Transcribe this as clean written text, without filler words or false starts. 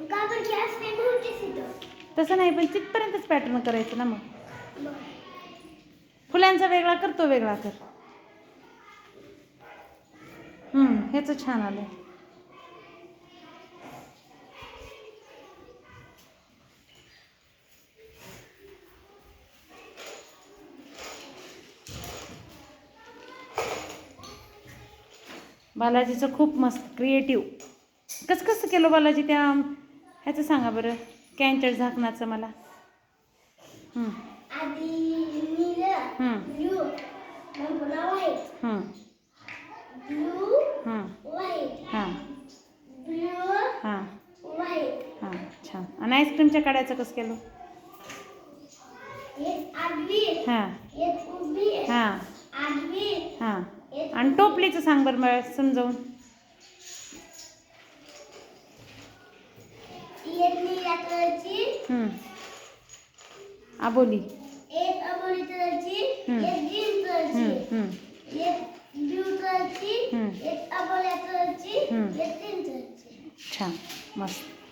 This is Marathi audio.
का बरं की आईस्क्रीम होतीच इथं. तसं नाही, पण तिथपर्यंतच पॅटर्न करायचं ना. मग फुलांचा वेगळा कर, तो वेगळा कर. ह्याचं छान आलं. बालाजीचं खूप मस्त क्रिएटिव्ह. कसं केलं बालाजी त्या ह्याचं सांगा बरं, कॅनच्या झाकणाचं मला. आधी नीलं, ब्लू, मग पुन्हा white, blue, white, blue, white. छान. आणि आईस्क्रीमच्या काड्याचं कसं केलं? एक आडवी, एक उभी, आडवी. आणि टोपलीचं सांग बरं मला समजावून. एक निळ्या कलरची, आबोली. एक अबोली कलरची, एक ग्रीन कलरची, एक ब्लू कलरची, एक अबोल्या कलरची, एक ग्रीन कलरची. छान, मस्त.